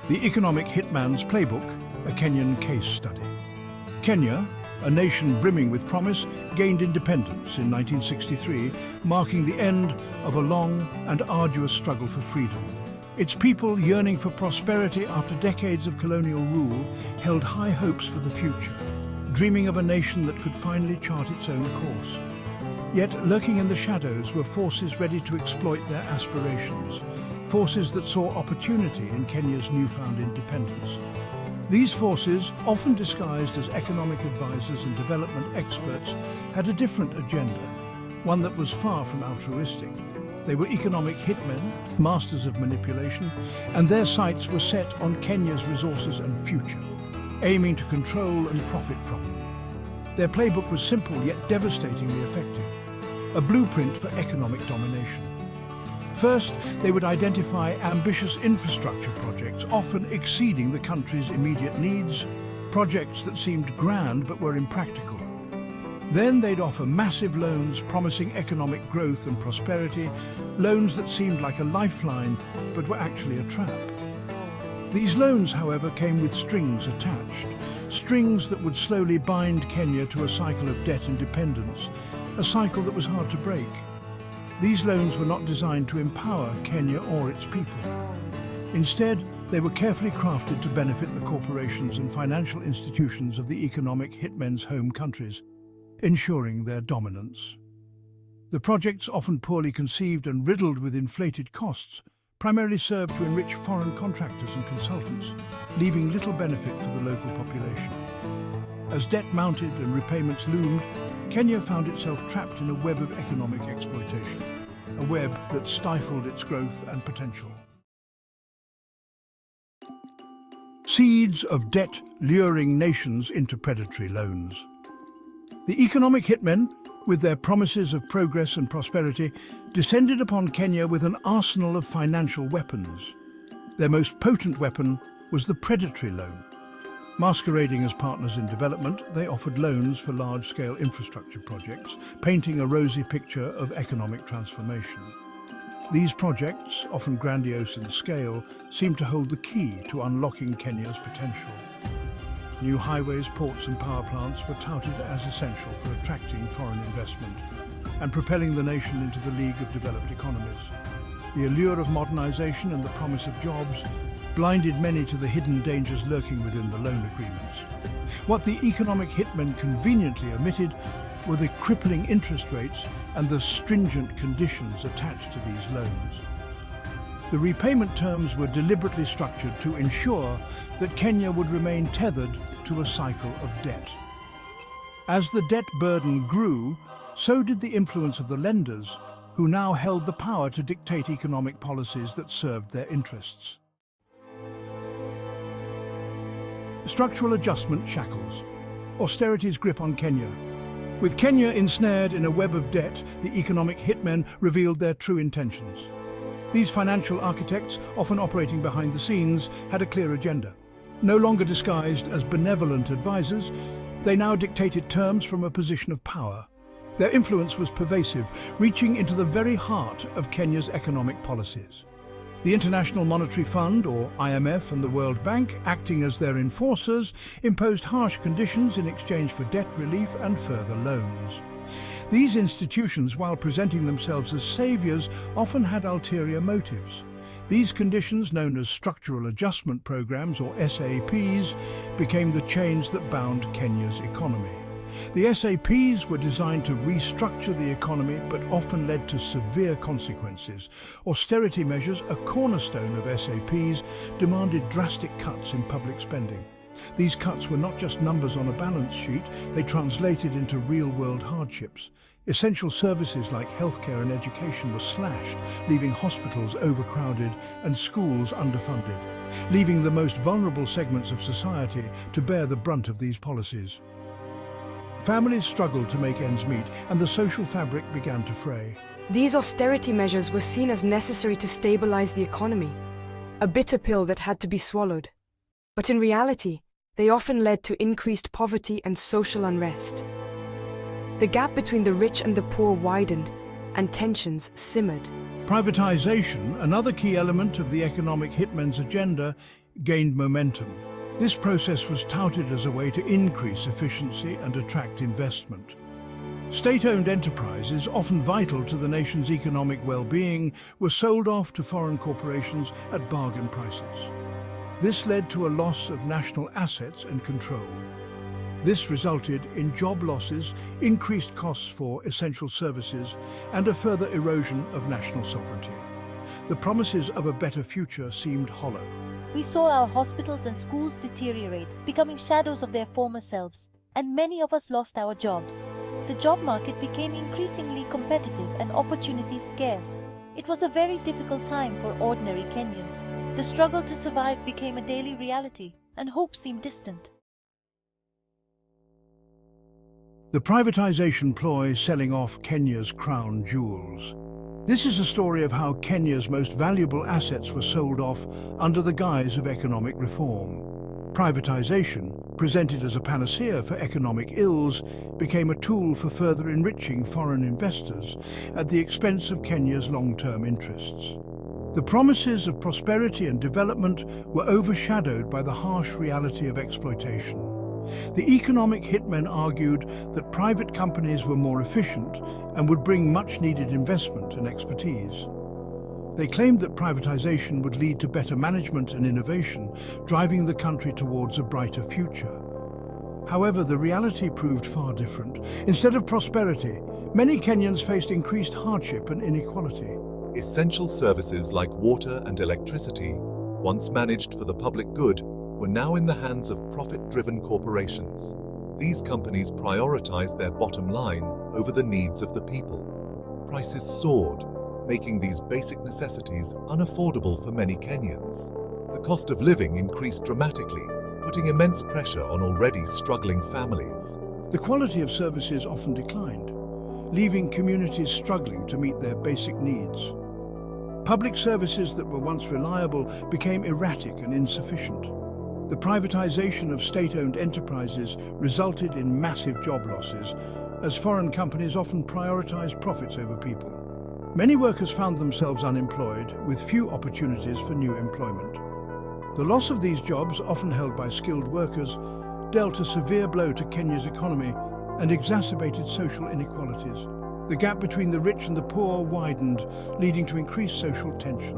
The Economic Hitman's Playbook, a Kenyan case study. Kenya, a nation brimming with promise, gained independence in 1963, marking the end of a long and arduous struggle for freedom. Its people, yearning for prosperity after decades of colonial rule, held high hopes for the future, dreaming of a nation that could finally chart its own course. Yet, lurking in the shadows were forces ready to exploit their aspirations, forces that saw opportunity in Kenya's newfound independence. These forces, often disguised as economic advisors and development experts, had a different agenda, one that was far from altruistic. They were economic hitmen, masters of manipulation, and their sights were set on Kenya's resources and future, aiming to control and profit from them. Their playbook was simple yet devastatingly effective, a blueprint for economic domination. First, they would identify ambitious infrastructure projects, often exceeding the country's immediate needs, projects that seemed grand but were impractical. Then they'd offer massive loans promising economic growth and prosperity, loans that seemed like a lifeline but were actually a trap. These loans, however, came with strings attached, strings that would slowly bind Kenya to a cycle of debt and dependence, a cycle that was hard to break. These loans were not designed to empower Kenya or its people. Instead, they were carefully crafted to benefit the corporations and financial institutions of the economic hitmen's home countries, ensuring their dominance. The projects, often poorly conceived and riddled with inflated costs, primarily served to enrich foreign contractors and consultants, leaving little benefit for the local population. As debt mounted and repayments loomed, Kenya found itself trapped in a web of economic exploitation, a web that stifled its growth and potential. Seeds of debt luring nations into predatory loans. The economic hitmen, with their promises of progress and prosperity, descended upon Kenya with an arsenal of financial weapons. Their most potent weapon was the predatory loan. Masquerading as partners in development, they offered loans for large-scale infrastructure projects, painting a rosy picture of economic transformation. These projects, often grandiose in scale, seemed to hold the key to unlocking Kenya's potential. New highways, ports and power plants were touted as essential for attracting foreign investment and propelling the nation into the league of developed economies. The allure of modernization and the promise of jobs blinded many to the hidden dangers lurking within the loan agreements. What the economic hitmen conveniently omitted were the crippling interest rates and the stringent conditions attached to these loans. The repayment terms were deliberately structured to ensure that Kenya would remain tethered to a cycle of debt. As the debt burden grew, so did the influence of the lenders, who now held the power to dictate economic policies that served their interests. Structural adjustment shackles. Austerity's grip on Kenya. With Kenya ensnared in a web of debt, the economic hitmen revealed their true intentions. These financial architects, often operating behind the scenes, had a clear agenda. No longer disguised as benevolent advisors, they now dictated terms from a position of power. Their influence was pervasive, reaching into the very heart of Kenya's economic policies. The International Monetary Fund, or IMF, and the World Bank, acting as their enforcers, imposed harsh conditions in exchange for debt relief and further loans. These institutions, while presenting themselves as saviors, often had ulterior motives. These conditions, known as structural adjustment programs, or SAPs, became the chains that bound Kenya's economy. The SAPs were designed to restructure the economy but often led to severe consequences. Austerity measures, a cornerstone of SAPs, demanded drastic cuts in public spending. These cuts were not just numbers on a balance sheet, they translated into real-world hardships. Essential services like healthcare and education were slashed, leaving hospitals overcrowded and schools underfunded, leaving the most vulnerable segments of society to bear the brunt of these policies. Families struggled to make ends meet, and the social fabric began to fray. These austerity measures were seen as necessary to stabilize the economy, a bitter pill that had to be swallowed. But in reality, they often led to increased poverty and social unrest. The gap between the rich and the poor widened, and tensions simmered. Privatization, another key element of the economic hitmen's agenda, gained momentum. This process was touted as a way to increase efficiency and attract investment. State-owned enterprises, often vital to the nation's economic well-being, were sold off to foreign corporations at bargain prices. This led to a loss of national assets and control. This resulted in job losses, increased costs for essential services, and a further erosion of national sovereignty. The promises of a better future seemed hollow. We saw our hospitals and schools deteriorate, becoming shadows of their former selves, and many of us lost our jobs. The job market became increasingly competitive and opportunities scarce. It was a very difficult time for ordinary Kenyans. The struggle to survive became a daily reality, and hope seemed distant. The privatization ploy selling off Kenya's crown jewels. This is a story of how Kenya's most valuable assets were sold off under the guise of economic reform. Privatization, presented as a panacea for economic ills, became a tool for further enriching foreign investors at the expense of Kenya's long-term interests. The promises of prosperity and development were overshadowed by the harsh reality of exploitation. The economic hitmen argued that private companies were more efficient and would bring much-needed investment and expertise. They claimed that privatization would lead to better management and innovation, driving the country towards a brighter future. However, the reality proved far different. Instead of prosperity, many Kenyans faced increased hardship and inequality. Essential services like water and electricity, once managed for the public good, were now in the hands of profit-driven corporations. These companies prioritized their bottom line over the needs of the people. Prices soared, making these basic necessities unaffordable for many Kenyans. The cost of living increased dramatically, putting immense pressure on already struggling families. The quality of services often declined, leaving communities struggling to meet their basic needs. Public services that were once reliable became erratic and insufficient. The privatization of state-owned enterprises resulted in massive job losses, as foreign companies often prioritized profits over people. Many workers found themselves unemployed, with few opportunities for new employment. The loss of these jobs, often held by skilled workers, dealt a severe blow to Kenya's economy and exacerbated social inequalities. The gap between the rich and the poor widened, leading to increased social tension.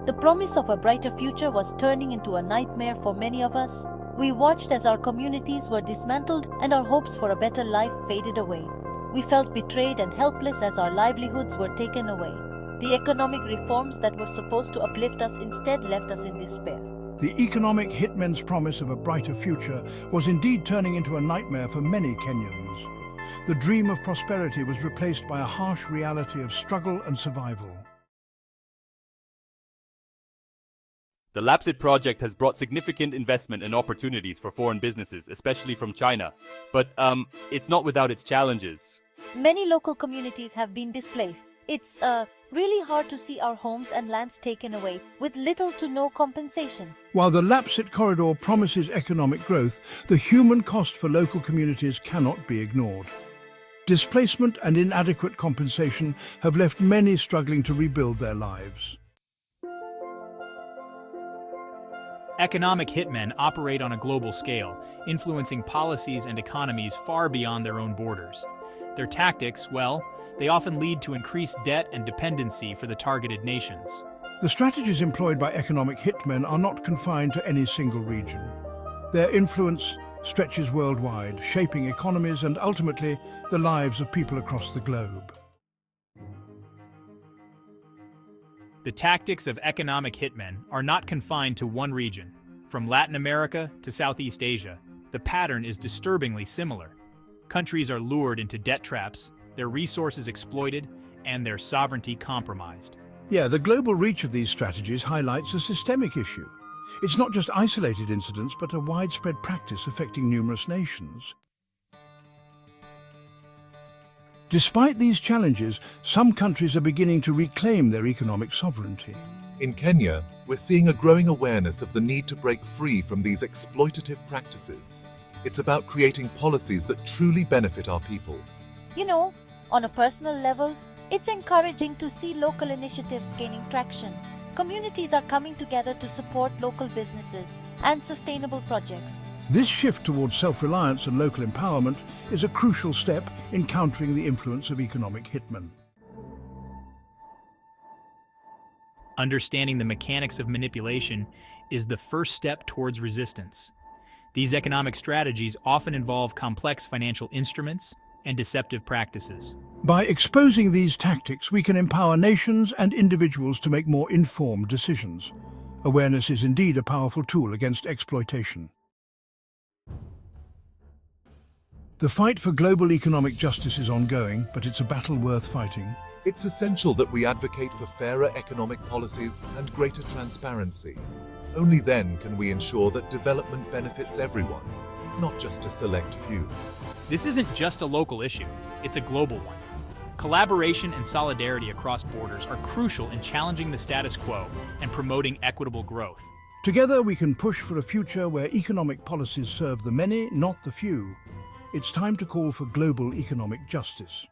The promise of a brighter future was turning into a nightmare for many of us. We watched as our communities were dismantled and our hopes for a better life faded away. We felt betrayed and helpless as our livelihoods were taken away. The economic reforms that were supposed to uplift us instead left us in despair. The economic hitmen's promise of a brighter future was indeed turning into a nightmare for many Kenyans. The dream of prosperity was replaced by a harsh reality of struggle and survival. The Lapsit project has brought significant investment and opportunities for foreign businesses, especially from China. But it's not without its challenges. Many local communities have been displaced. It's really hard to see our homes and lands taken away with little to no compensation. While the Lapsit corridor promises economic growth, the human cost for local communities cannot be ignored. Displacement and inadequate compensation have left many struggling to rebuild their lives. Economic hitmen operate on a global scale, influencing policies and economies far beyond their own borders. Their tactics, well, they often lead to increased debt and dependency for the targeted nations. The strategies employed by economic hitmen are not confined to any single region. Their influence stretches worldwide, shaping economies and ultimately the lives of people across the globe. The tactics of economic hitmen are not confined to one region. From Latin America to Southeast Asia, the pattern is disturbingly similar. Countries are lured into debt traps, their resources exploited, and their sovereignty compromised. Yeah, the global reach of these strategies highlights a systemic issue. It's not just isolated incidents, but a widespread practice affecting numerous nations. Despite these challenges, some countries are beginning to reclaim their economic sovereignty. In Kenya, we're seeing a growing awareness of the need to break free from these exploitative practices. It's about creating policies that truly benefit our people. You know, on a personal level, it's encouraging to see local initiatives gaining traction. Communities are coming together to support local businesses and sustainable projects. This shift towards self-reliance and local empowerment is a crucial step in countering the influence of economic hitmen. Understanding the mechanics of manipulation is the first step towards resistance. These economic strategies often involve complex financial instruments and deceptive practices. By exposing these tactics, we can empower nations and individuals to make more informed decisions. Awareness is indeed a powerful tool against exploitation. The fight for global economic justice is ongoing, but it's a battle worth fighting. It's essential that we advocate for fairer economic policies and greater transparency. Only then can we ensure that development benefits everyone, not just a select few. This isn't just a local issue, it's a global one. Collaboration and solidarity across borders are crucial in challenging the status quo and promoting equitable growth. Together we can push for a future where economic policies serve the many, not the few. It's time to call for global economic justice.